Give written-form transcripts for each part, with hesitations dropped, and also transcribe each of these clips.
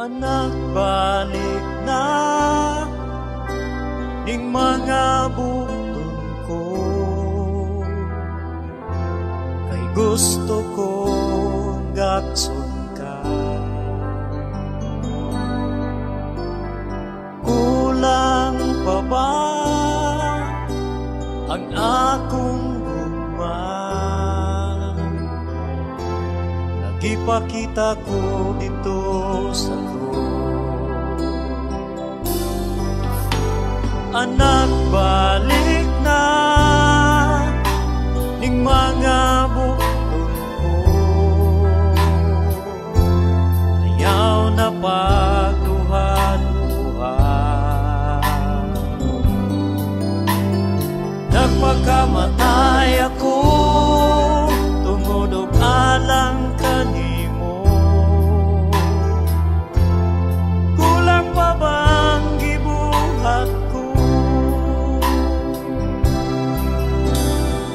Anak, balik na ning mga button ko, kay gusto ko gakson ka. Kulang pa ba ang akong gugma? Nagipakita ko dito sa anak, balik na ning mga bukod ko, ayaw na pagduha-duha. Nagpakamatay ako tungod og alang kanimo. Kulang pa bang gibuhat ko?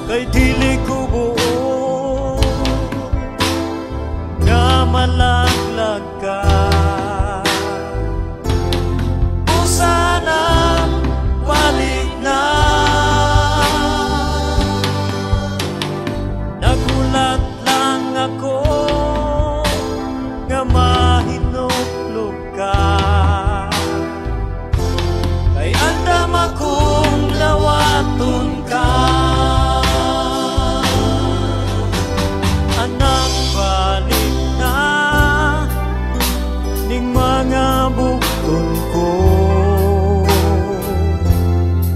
Kay dili ko buo nga malaglag ka. O sana balik na. Nagulat lang ako nga mahinuklog ka. Kay andam akong lawaton ka. Anak, balik na ning mga bukton ko,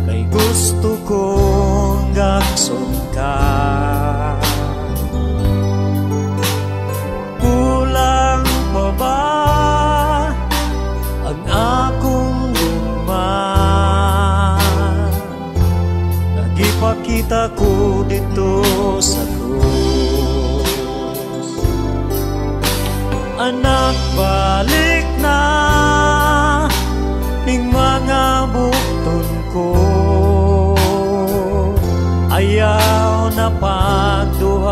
kay gusto kong gakson ka. Kulang pa ba ang akong luma? Nagipakita ko dito sa anak, balik na ning mga bukton ko, ayaw na pagduha-duha.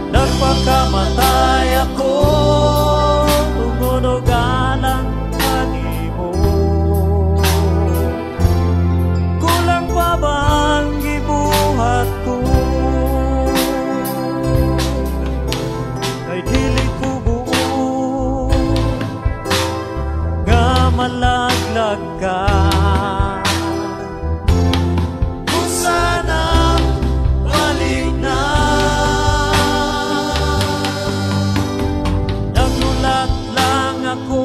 Nagpakamatay ako tungod og alang kanimo. Kulang pa bang gibuhat ko? Malaglag ka. Kung sana balik na. Nagulat lang ako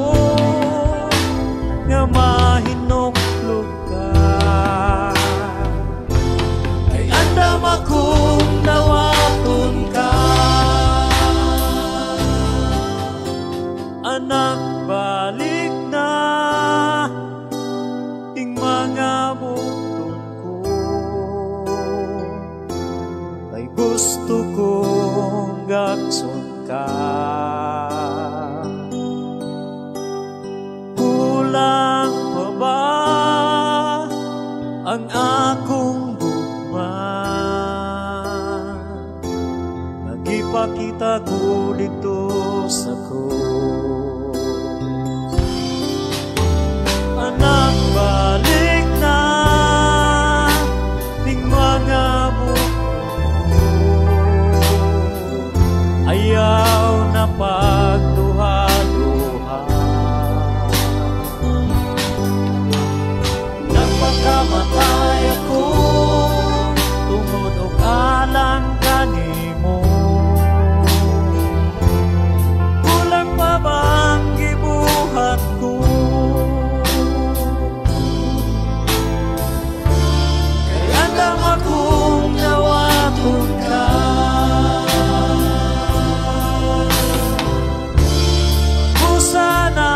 nga mahinuklog ka. Ay andam akong nawaton ka. Anak, balik na ing mga bukton ko, kay gusto kong gakson ka. Kulang pa ba ang akong gugma? Nagipakita ko dito sa anak, balik na ning mga bukod ko, ayaw na pagduha-duha. Nagpakamatay ako tungod og alang kanimo. Kulang pa bang gibuhat ko? Akong nawaton ka. O sana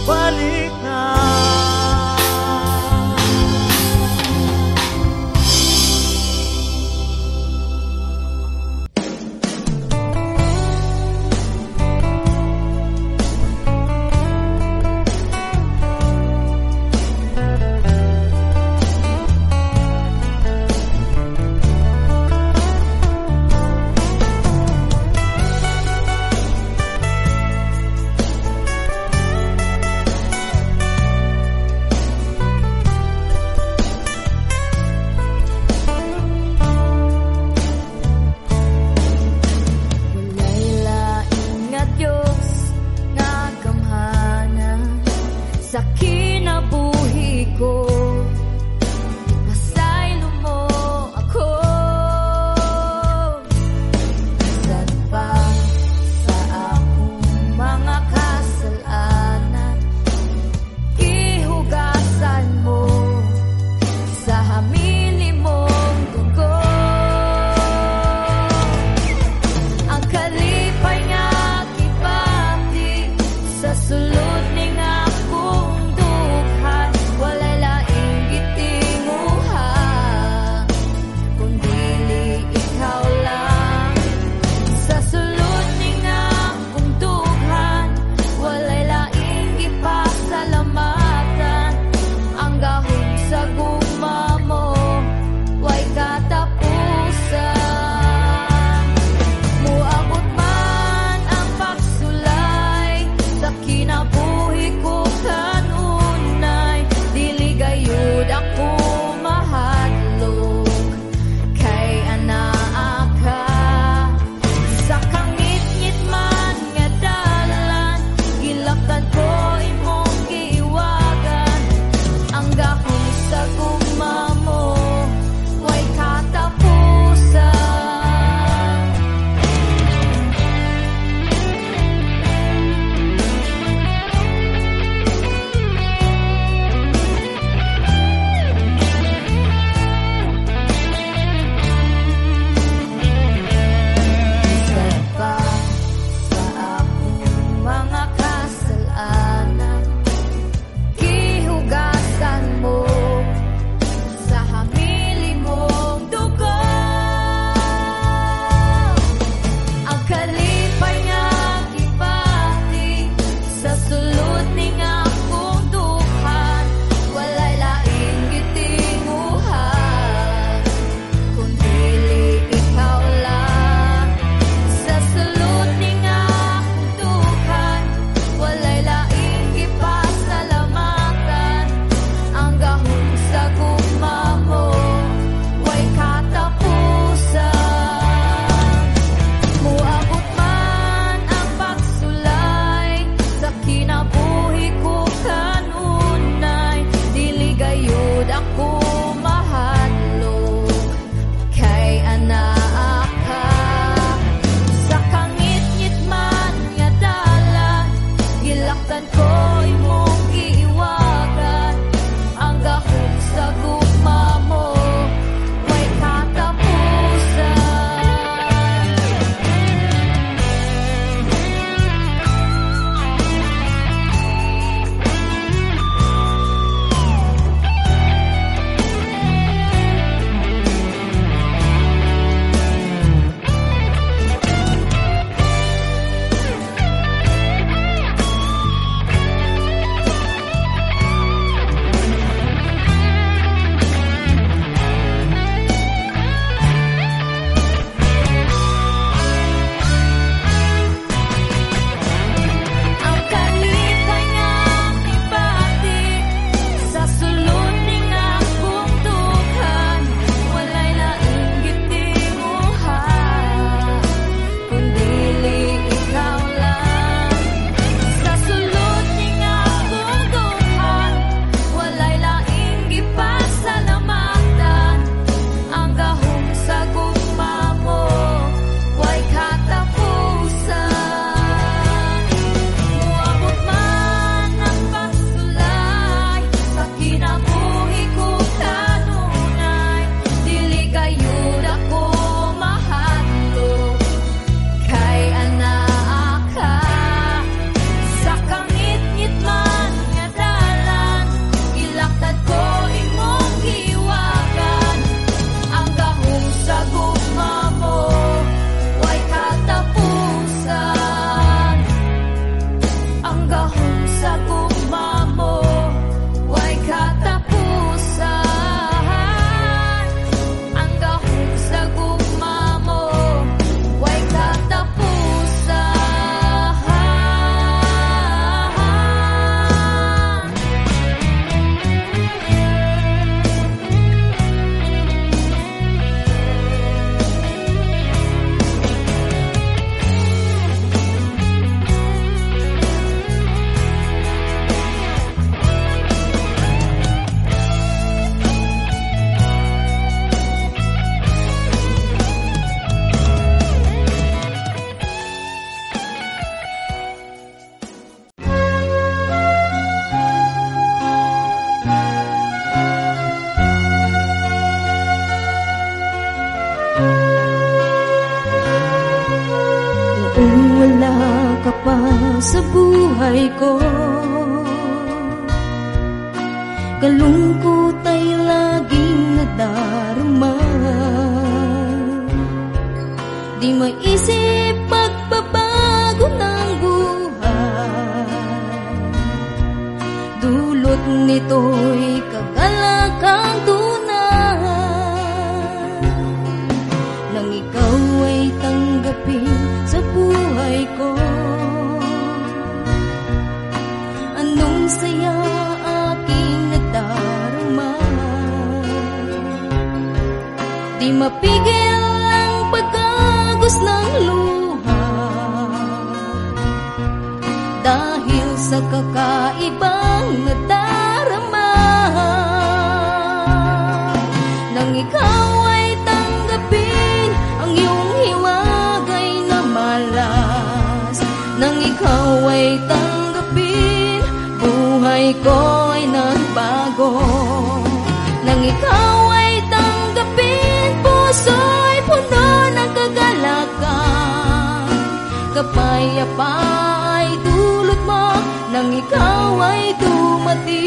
balik na. Kung wala ka pa sa buhay ko, kalungkot ay laging nadarama. Di maisip pagbabago ng buhay, dulot nito'y kagalakang tunay. Nang ikaw ay tanggapin sa buhay ko, anong saya aking nadarama. Di mapigil ang pagkagos ng luha, dahil sa kakaibang nadarama. Nang ikaw ay tanggapin ang iyong hiwagay na malas, nang ikaw ay tanggapin, buhay ko ay nagbago. Nang ikaw ay tanggapin, puso'y puno ng kagalakan. Kapayapa ay dulot mo nang ikaw ay dumating.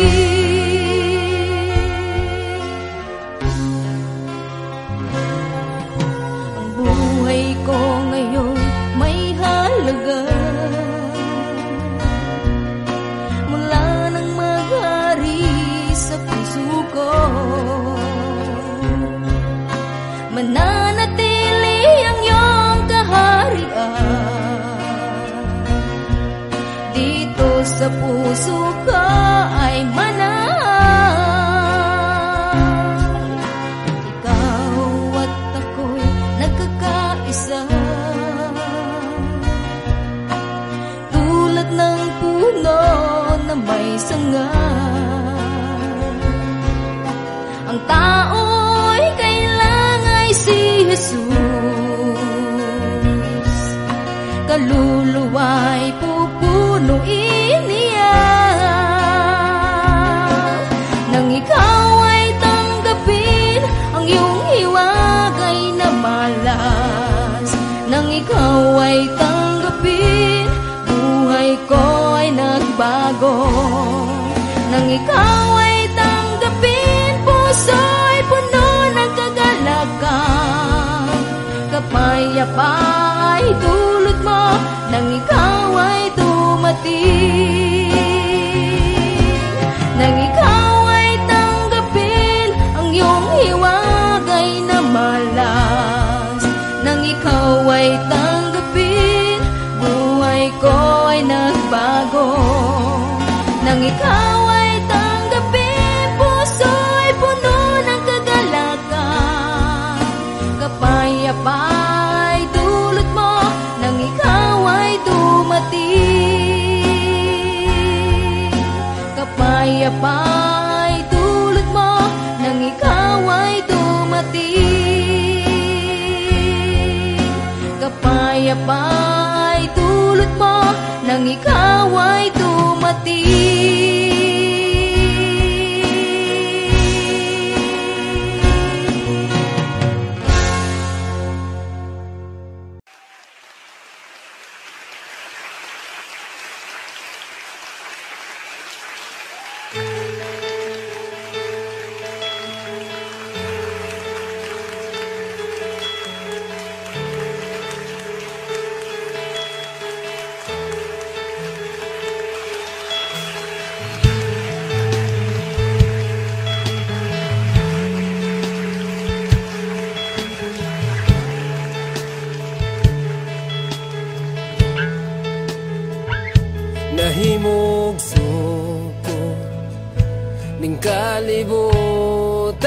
Ang buhay ko ngayon may halaga, mula nang maghari sa puso ko. Mananatili ang iyong kaharian, dito sa puso ko ay manahan. Ikaw at ako'y nagkakaisa, tulad ng puno na may sanga. Ang tao'y kailangan si Jesus, kaluluwa'y pupunuin niya. Nang ikaw ay tanggapin ang iyong hiwagay na malas, nang ikaw ay tanggapin, buhay ko ay nagbago. Nang ikaw ay tanggapin, puso'y puno ng kagalakan. Kapayapa ay dulot mo nang ikaw ay dumating. Nang ikaw ay tanggapin ang iyong hiwagay na malas, nang ikaw ay tanggapin, buhay ko ay nagbago. Nang ikaw ay tanggapin, puso'y puno ng kagalakan. Kapayapa ay dulot mo nang ikaw ay dumating. Kapayapa ay dulot mo nang ikaw ay dumating. Kapayapa ay dulot mo nang ikaw ay dumating. Nahimog suko ning kalibutan,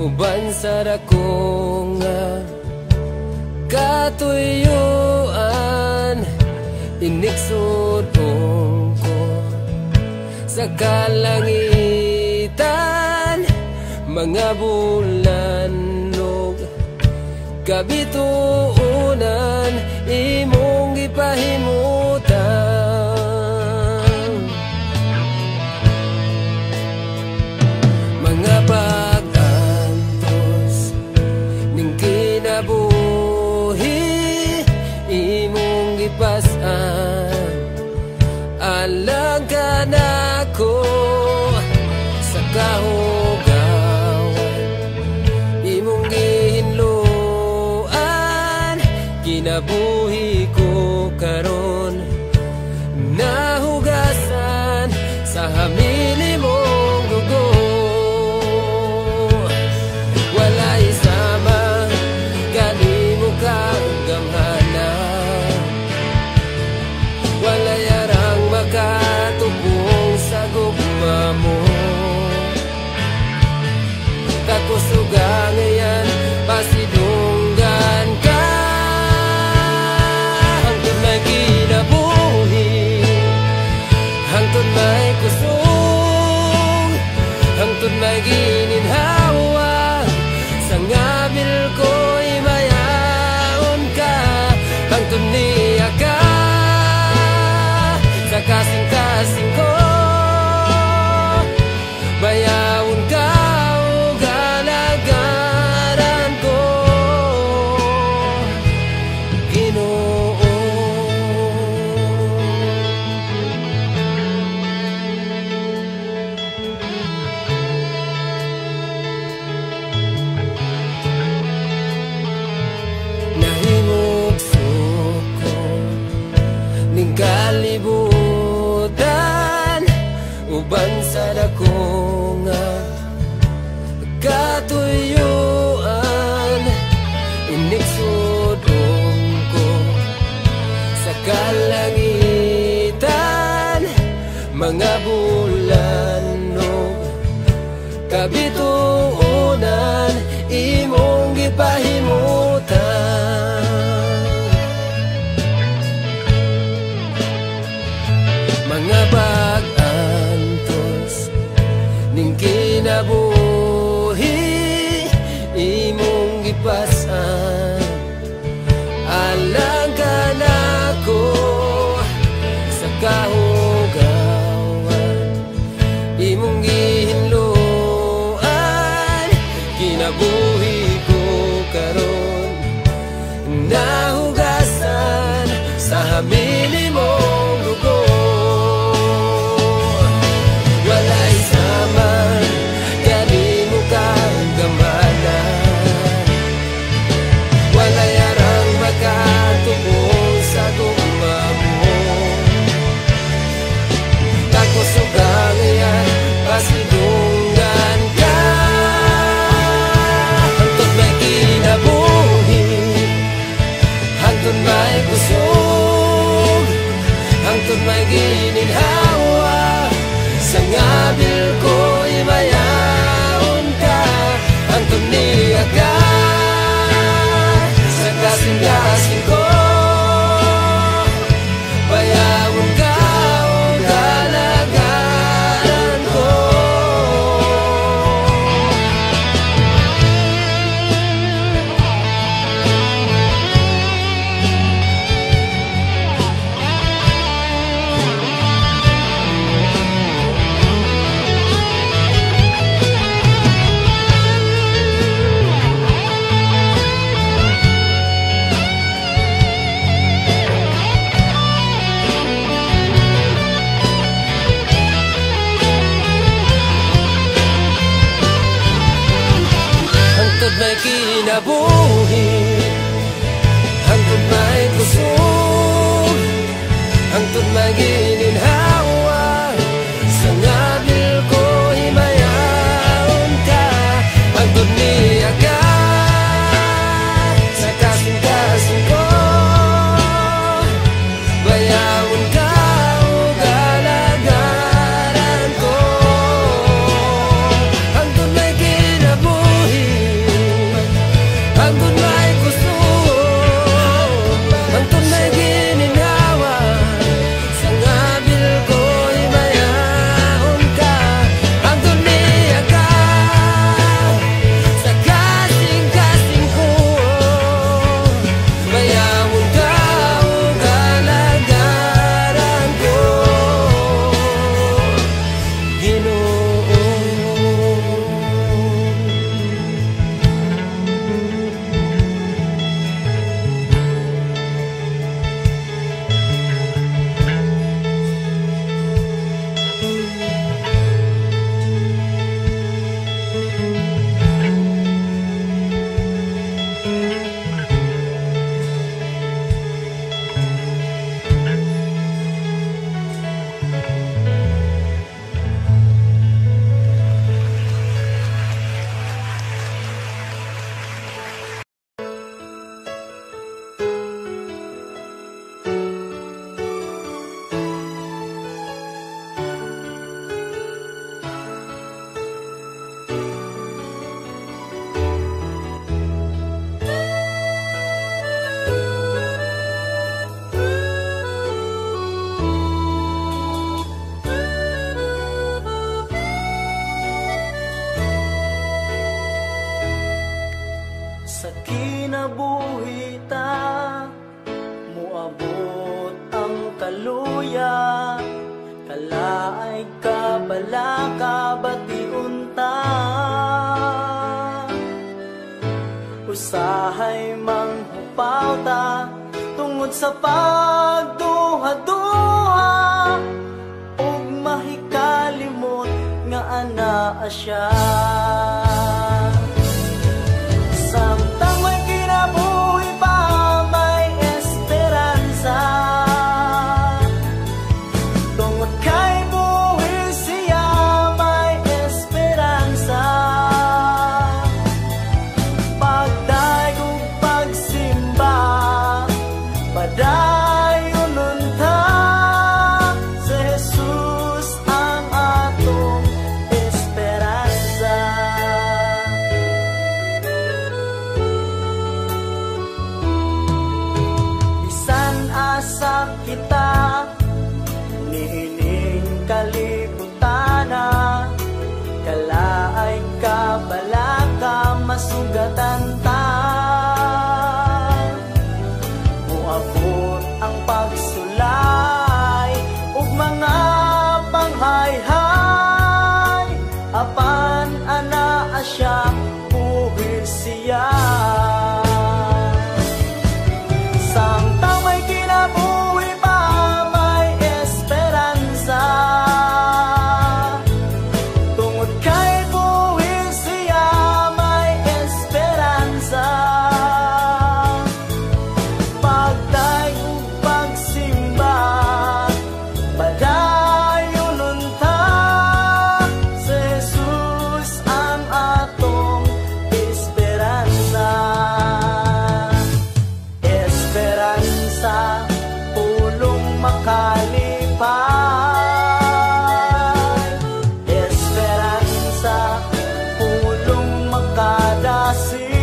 uban sa dako nga katuyuan. Iniksod ko sa kalangitan, mga bulannog kabituunan imong gipahimutan. Mga pag-antos ning kinabuhi kinabuhi ko karon, nahugasan sa hamili mong dugo. Walay sama kanimo kang gamhana, walay arang makatubong sa gugma mo. Kakusuga ngayon pasidunggan ka, hangtod may kinabuhi, hangtod may kusog, hangtod may gininhawa. Sa ngabil ko'y mayaon ka, hangtod niya ka sa kasing-kasing ko. Bayawon ka o galagaran ko, Ginoo. Nahimog suko ning kalibutan, uban sa dako nga katuyuan. Inigsudong ko sa kalangitan, mga bulan no kabituunan imong gipahimutan. Mga pag-antos ning kinabuhi imong gipasan, alang ka nako sa kahugawan imong gihinluan. Kinabuhi ko karon, nahugasan sa hamili mong dugo. Walay sama kanimo kang gamana, walay arang makatubong sa gugma mo. Kakusuga ngayon pasidunggan ka, hangtod may kinabuhi, hangtod may kusog, hangtod may gininhawa. Sa ngabil ko'y mayaon ka, hangtod niya ka sa kasing-kasing ko. Bayawon ka o galagaran ko. Hangtod may kinabuhi, hangtod may kusog, hangtod may gininhawa. Sa ngabil ko'y mayaon ka, hangtod niya ka sa kasing-kasing ko. Bayawon ka o galagaran ko, hangtod may kinabuhi, hangtod may sa kinabuhi ta, muabot ang kaluya, kalaay ka bala ka batiun ta. Usahay manghupaw ta tungod sa pagduha-duha, ug mahikalimot nga anaa siya. Samtang may kinabuhi pa, may esperansa. Tungod kay buhi siya, may esperansa. Pagdayog pagsimba, padayon unta, si Jesus ang atong esperansa. Bisan asa kita niining kalibutana, kalaay ka bala ka masugatan ta. Muabot ang pagsulay ug mga panghayhay, apan anaa siya, buhi siya. Samtang may kinabuhi pa, may esperansa. Tungod kay buhi siya, may esperansa. Pagdayog pagsimba, padayon unta, si Jesus ang atong esperansa. Esperansa, pulong makalipay. Esperansa, pulong makadasi.